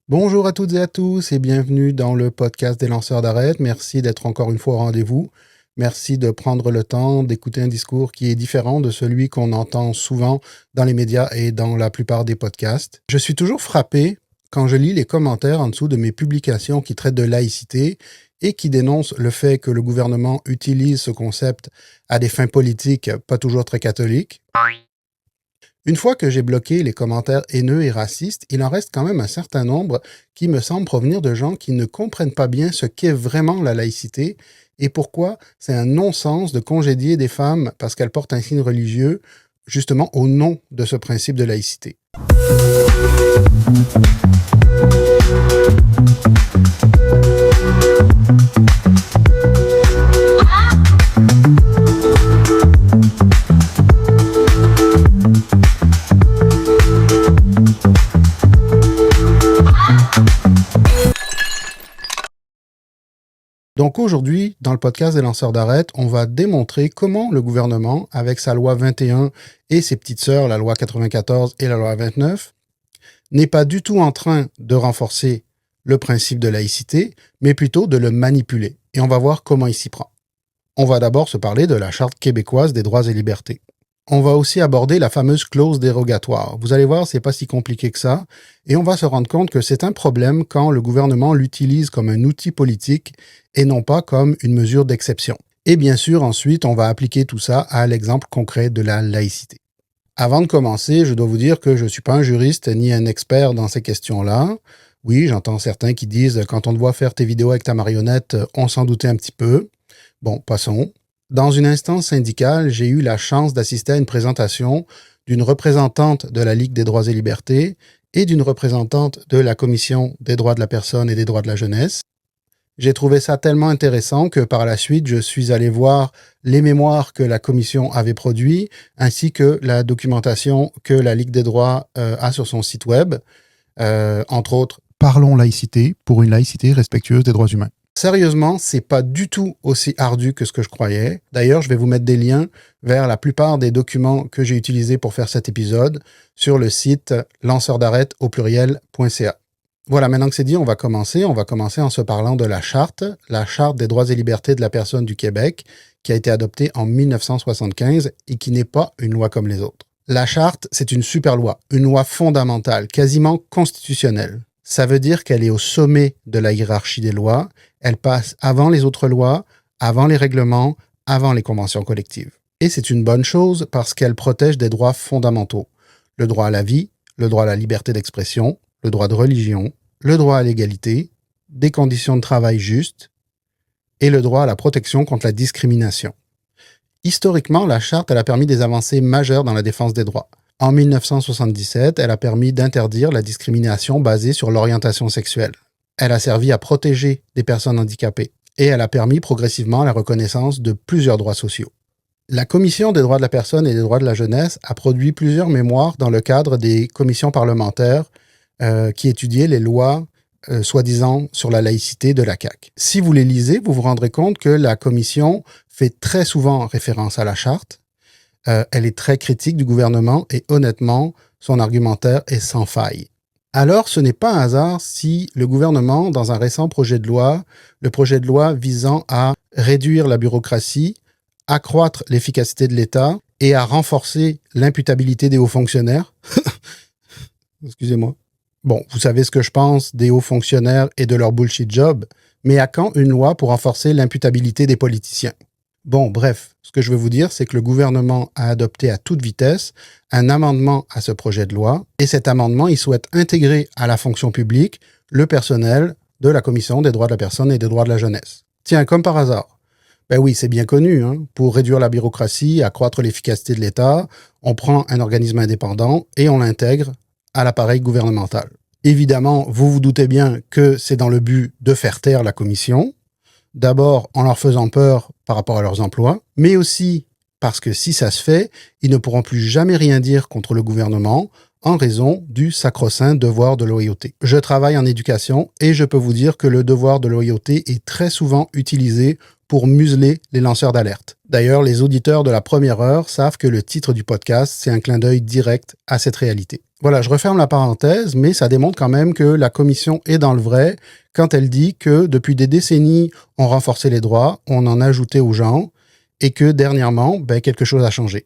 Bonjour à toutes et à tous et bienvenue dans le podcast des lanceurs d'alerte. Merci d'être encore une fois au rendez-vous. Merci de prendre le temps d'écouter un discours qui est différent de celui qu'on entend souvent dans les médias et dans la plupart des podcasts. Je suis toujours frappé quand je lis les commentaires en dessous de mes publications qui traitent de laïcité et qui dénoncent le fait que le gouvernement utilise ce concept à des fins politiques pas toujours très catholiques. Une fois que j'ai bloqué les commentaires haineux et racistes, il en reste quand même un certain nombre qui me semblent provenir de gens qui ne comprennent pas bien ce qu'est vraiment la laïcité et pourquoi c'est un non-sens de congédier des femmes parce qu'elles portent un signe religieux, justement au nom de ce principe de laïcité. Donc aujourd'hui, dans le podcast des lanceurs d'alerte, on va démontrer comment le gouvernement, avec sa loi 21 et ses petites sœurs, la loi 94 et la loi 29, n'est pas du tout en train de renforcer le principe de laïcité, mais plutôt de le manipuler. Et on va voir comment il s'y prend. On va d'abord se parler de la Charte québécoise des droits et libertés. On va aussi aborder la fameuse clause dérogatoire. Vous allez voir, c'est pas si compliqué que ça. Et on va se rendre compte que c'est un problème quand le gouvernement l'utilise comme un outil politique et non pas comme une mesure d'exception. Et bien sûr, ensuite, on va appliquer tout ça à l'exemple concret de la laïcité. Avant de commencer, je dois vous dire que je ne suis pas un juriste ni un expert dans ces questions-là. Oui, j'entends certains qui disent « quand on te voit faire tes vidéos avec ta marionnette, on s'en doutait un petit peu ». Bon, passons. Dans une instance syndicale, j'ai eu la chance d'assister à une présentation d'une représentante de la Ligue des droits et libertés et d'une représentante de la Commission des droits de la personne et des droits de la jeunesse. J'ai trouvé ça tellement intéressant que par la suite, je suis allé voir les mémoires que la commission avait produits ainsi que la documentation que la Ligue des droits a sur son site web, entre autres « Parlons laïcité pour une laïcité respectueuse des droits humains ». Sérieusement, c'est pas du tout aussi ardu que ce que je croyais. D'ailleurs, je vais vous mettre des liens vers la plupart des documents que j'ai utilisés pour faire cet épisode sur le site lanceurdarête.ca. Voilà, maintenant que c'est dit, on va commencer. On va commencer en se parlant de la Charte des droits et libertés de la personne du Québec, qui a été adoptée en 1975 et qui n'est pas une loi comme les autres. La Charte, c'est une super loi, une loi fondamentale, quasiment constitutionnelle. Ça veut dire qu'elle est au sommet de la hiérarchie des lois. Elle passe avant les autres lois, avant les règlements, avant les conventions collectives. Et c'est une bonne chose parce qu'elle protège des droits fondamentaux. Le droit à la vie, le droit à la liberté d'expression, le droit de religion, le droit à l'égalité, des conditions de travail justes et le droit à la protection contre la discrimination. Historiquement, la Charte elle a permis des avancées majeures dans la défense des droits. En 1977, elle a permis d'interdire la discrimination basée sur l'orientation sexuelle. Elle a servi à protéger des personnes handicapées et elle a permis progressivement la reconnaissance de plusieurs droits sociaux. La Commission des droits de la personne et des droits de la jeunesse a produit plusieurs mémoires dans le cadre des commissions parlementaires qui étudiaient les lois soi-disant sur la laïcité de la CAQ. Si vous les lisez, vous vous rendrez compte que la Commission fait très souvent référence à la Charte. Elle est très critique du gouvernement et honnêtement, son argumentaire est sans faille. Alors, ce n'est pas un hasard si le gouvernement, dans un récent projet de loi, le projet de loi visant à réduire la bureaucratie, accroître l'efficacité de l'État et à renforcer l'imputabilité des hauts fonctionnaires. Excusez-moi. Bon, vous savez ce que je pense des hauts fonctionnaires et de leur bullshit job, mais à quand une loi pour renforcer l'imputabilité des politiciens? Bon, bref, ce que je veux vous dire, c'est que le gouvernement a adopté à toute vitesse un amendement à ce projet de loi, et cet amendement, il souhaite intégrer à la fonction publique le personnel de la Commission des droits de la personne et des droits de la jeunesse. Tiens, comme par hasard. Ben oui, c'est bien connu, hein. Pour réduire la bureaucratie, accroître l'efficacité de l'État, on prend un organisme indépendant et on l'intègre à l'appareil gouvernemental. Évidemment, vous vous doutez bien que c'est dans le but de faire taire la Commission, d'abord en leur faisant peur par rapport à leurs emplois, mais aussi parce que si ça se fait, ils ne pourront plus jamais rien dire contre le gouvernement en raison du sacro-saint devoir de loyauté. Je travaille en éducation et je peux vous dire que le devoir de loyauté est très souvent utilisé pour museler les lanceurs d'alerte. D'ailleurs, les auditeurs de la première heure savent que le titre du podcast, c'est un clin d'œil direct à cette réalité. Voilà, je referme la parenthèse, mais ça démontre quand même que la commission est dans le vrai quand elle dit que depuis des décennies, on renforçait les droits, on en ajoutait aux gens, et que dernièrement, quelque chose a changé.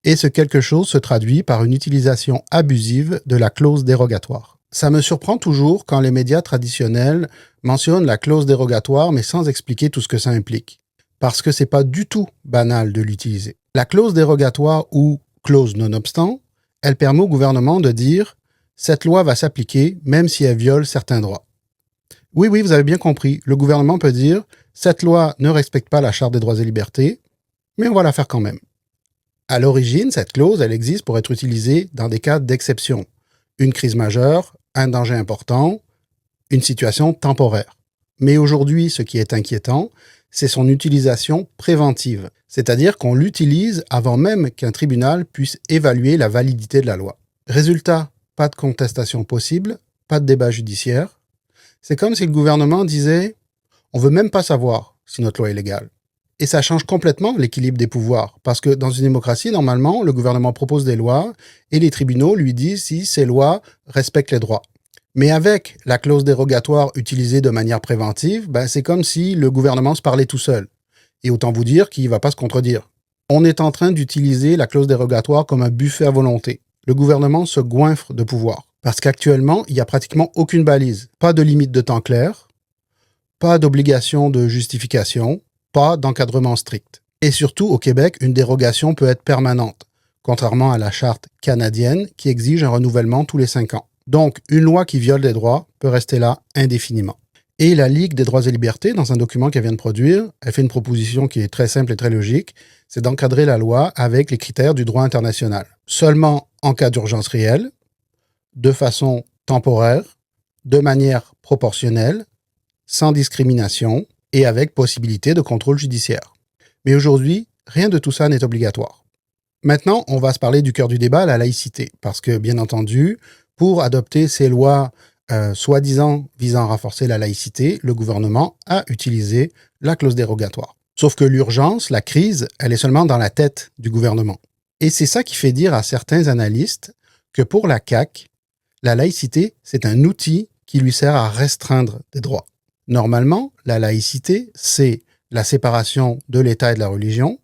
Et ce quelque chose se traduit par une utilisation abusive de la clause dérogatoire. Ça me surprend toujours quand les médias traditionnels mentionnent la clause dérogatoire, mais sans expliquer tout ce que ça implique. Parce que c'est pas du tout banal de l'utiliser. La clause dérogatoire ou clause nonobstant, elle permet au gouvernement de dire « cette loi va s'appliquer même si elle viole certains droits ». Oui, vous avez bien compris, le gouvernement peut dire « cette loi ne respecte pas la Charte des droits et libertés, mais on va la faire quand même ». À l'origine, cette clause, elle existe pour être utilisée dans des cas d'exception. Une crise majeure, un danger important, une situation temporaire. Mais aujourd'hui, ce qui est inquiétant, c'est son utilisation préventive, c'est-à-dire qu'on l'utilise avant même qu'un tribunal puisse évaluer la validité de la loi. Résultat, pas de contestation possible, pas de débat judiciaire. C'est comme si le gouvernement disait « on veut même pas savoir si notre loi est légale ». Et ça change complètement l'équilibre des pouvoirs, parce que dans une démocratie, normalement, le gouvernement propose des lois et les tribunaux lui disent si ces lois respectent les droits. Mais avec la clause dérogatoire utilisée de manière préventive, c'est comme si le gouvernement se parlait tout seul. Et autant vous dire qu'il ne va pas se contredire. On est en train d'utiliser la clause dérogatoire comme un buffet à volonté. Le gouvernement se goinfre de pouvoir. Parce qu'actuellement, il n'y a pratiquement aucune balise. Pas de limite de temps clair, pas d'obligation de justification, pas d'encadrement strict. Et surtout, au Québec, une dérogation peut être permanente, contrairement à la charte canadienne qui exige un renouvellement tous les 5 ans. Donc, une loi qui viole des droits peut rester là indéfiniment. Et la Ligue des droits et libertés, dans un document qu'elle vient de produire, elle fait une proposition qui est très simple et très logique, c'est d'encadrer la loi avec les critères du droit international. Seulement en cas d'urgence réelle, de façon temporaire, de manière proportionnelle, sans discrimination et avec possibilité de contrôle judiciaire. Mais aujourd'hui, rien de tout ça n'est obligatoire. Maintenant, on va se parler du cœur du débat, la laïcité, parce que, bien entendu, pour adopter ces lois soi-disant visant à renforcer la laïcité, le gouvernement a utilisé la clause dérogatoire. Sauf que l'urgence, la crise, elle est seulement dans la tête du gouvernement. Et c'est ça qui fait dire à certains analystes que pour la CAQ, la laïcité, c'est un outil qui lui sert à restreindre des droits. Normalement, la laïcité, c'est la séparation de l'État et de la religion,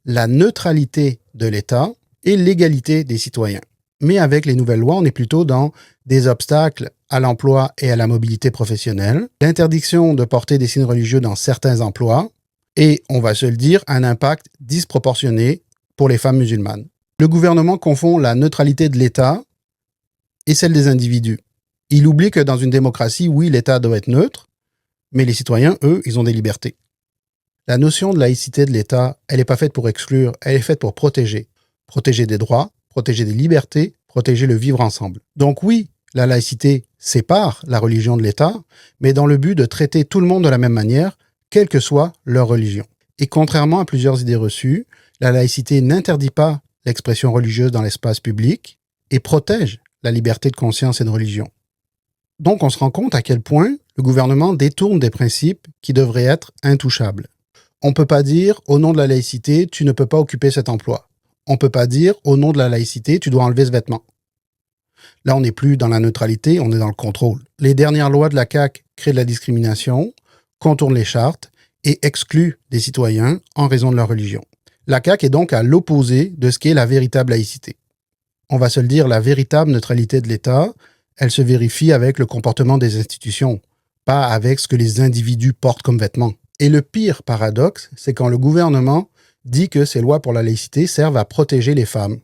la neutralité de l'État et l'égalité des citoyens. Mais avec les nouvelles lois, on est plutôt dans des obstacles à l'emploi et à la mobilité professionnelle, l'interdiction de porter des signes religieux dans certains emplois, et, on va se le dire, un impact disproportionné pour les femmes musulmanes. Le gouvernement confond la neutralité de l'État et celle des individus. Il oublie que dans une démocratie, oui, l'État doit être neutre, mais les citoyens, eux, ils ont des libertés. La notion de laïcité de l'État, elle n'est pas faite pour exclure, elle est faite pour protéger. Protéger des droits, protéger des libertés, protéger le vivre ensemble. Donc oui, la laïcité sépare la religion de l'État, mais dans le but de traiter tout le monde de la même manière, quelle que soit leur religion. Et contrairement à plusieurs idées reçues, la laïcité n'interdit pas l'expression religieuse dans l'espace public et protège la liberté de conscience et de religion. Donc on se rend compte à quel point le gouvernement détourne des principes qui devraient être intouchables. On ne peut pas dire, au nom de la laïcité, tu ne peux pas occuper cet emploi. On ne peut pas dire, au nom de la laïcité, tu dois enlever ce vêtement. Là, on n'est plus dans la neutralité, on est dans le contrôle. Les dernières lois de la CAQ créent de la discrimination, contournent les chartes et excluent des citoyens en raison de leur religion. La CAQ est donc à l'opposé de ce qu'est la véritable laïcité. On va se le dire, la véritable neutralité de l'État, elle se vérifie avec le comportement des institutions, pas avec ce que les individus portent comme vêtements. Et le pire paradoxe, c'est quand le gouvernement dit que ces lois pour la laïcité servent à protéger les femmes.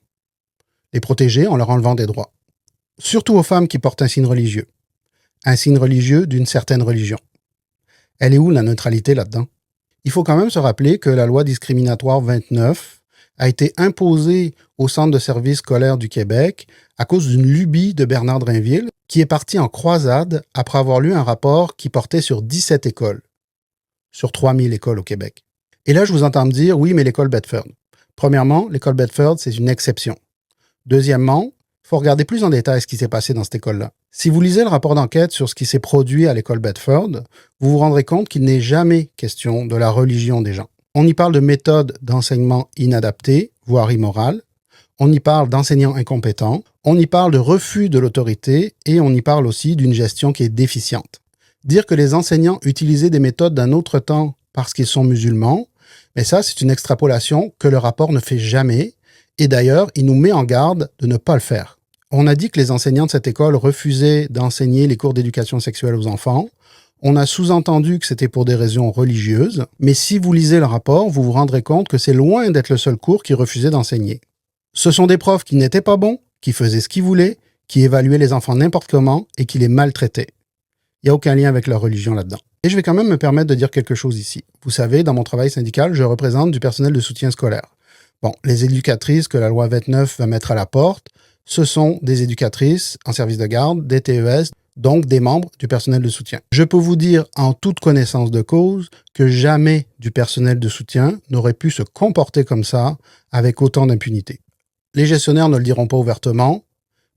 Les protéger en leur enlevant des droits. Surtout aux femmes qui portent un signe religieux. Un signe religieux d'une certaine religion. Elle est où la neutralité là-dedans? Il faut quand même se rappeler que la loi discriminatoire 29 a été imposée au Centre de services scolaires du Québec à cause d'une lubie de Bernard Drinville qui est parti en croisade après avoir lu un rapport qui portait sur 17 écoles. Sur 3000 écoles au Québec. Et là, je vous entends me dire, oui, mais l'école Bedford. Premièrement, l'école Bedford, c'est une exception. Deuxièmement, il faut regarder plus en détail ce qui s'est passé dans cette école-là. Si vous lisez le rapport d'enquête sur ce qui s'est produit à l'école Bedford, vous vous rendrez compte qu'il n'est jamais question de la religion des gens. On y parle de méthodes d'enseignement inadaptées, voire immorales. On y parle d'enseignants incompétents. On y parle de refus de l'autorité et on y parle aussi d'une gestion qui est déficiente. Dire que les enseignants utilisaient des méthodes d'un autre temps parce qu'ils sont musulmans, mais ça, c'est une extrapolation que le rapport ne fait jamais. Et d'ailleurs, il nous met en garde de ne pas le faire. On a dit que les enseignants de cette école refusaient d'enseigner les cours d'éducation sexuelle aux enfants. On a sous-entendu que c'était pour des raisons religieuses. Mais si vous lisez le rapport, vous vous rendrez compte que c'est loin d'être le seul cours qu'ils refusaient d'enseigner. Ce sont des profs qui n'étaient pas bons, qui faisaient ce qu'ils voulaient, qui évaluaient les enfants n'importe comment et qui les maltraitaient. Il n'y a aucun lien avec leur religion là-dedans. Et je vais quand même me permettre de dire quelque chose ici. Vous savez, dans mon travail syndical, je représente du personnel de soutien scolaire. Bon, les éducatrices que la loi 29 va mettre à la porte, ce sont des éducatrices en service de garde, des TES, donc des membres du personnel de soutien. Je peux vous dire en toute connaissance de cause que jamais du personnel de soutien n'aurait pu se comporter comme ça avec autant d'impunité. Les gestionnaires ne le diront pas ouvertement,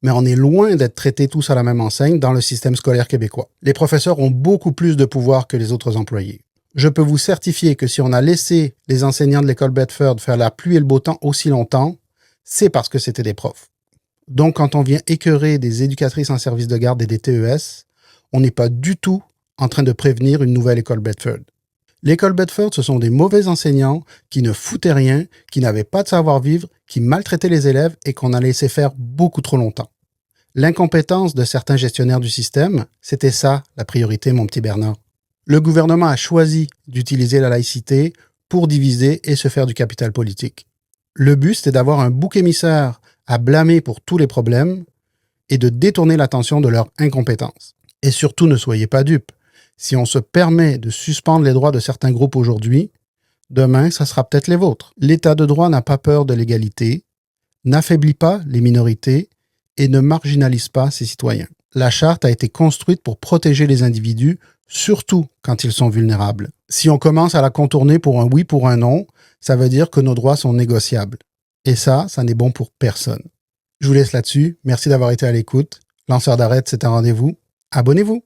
mais on est loin d'être traités tous à la même enseigne dans le système scolaire québécois. Les professeurs ont beaucoup plus de pouvoir que les autres employés. Je peux vous certifier que si on a laissé les enseignants de l'école Bedford faire la pluie et le beau temps aussi longtemps, c'est parce que c'était des profs. Donc, quand on vient écœurer des éducatrices en service de garde et des TES, on n'est pas du tout en train de prévenir une nouvelle école Bedford. L'école Bedford, ce sont des mauvais enseignants qui ne foutaient rien, qui n'avaient pas de savoir-vivre, qui maltraitaient les élèves et qu'on a laissé faire beaucoup trop longtemps. L'incompétence de certains gestionnaires du système, c'était ça la priorité, mon petit Bernard. Le gouvernement a choisi d'utiliser la laïcité pour diviser et se faire du capital politique. Le but, c'était d'avoir un bouc émissaire à blâmer pour tous les problèmes et de détourner l'attention de leur incompétence. Et surtout, ne soyez pas dupes. Si on se permet de suspendre les droits de certains groupes aujourd'hui, demain, ça sera peut-être les vôtres. L'État de droit n'a pas peur de l'égalité, n'affaiblit pas les minorités et ne marginalise pas ses citoyens. La charte a été construite pour protéger les individus, surtout quand ils sont vulnérables. Si on commence à la contourner pour un oui, pour un non, ça veut dire que nos droits sont négociables. Et ça n'est bon pour personne. Je vous laisse là-dessus. Merci d'avoir été à l'écoute. Lanceur d'arrêt, c'est un rendez-vous. Abonnez-vous.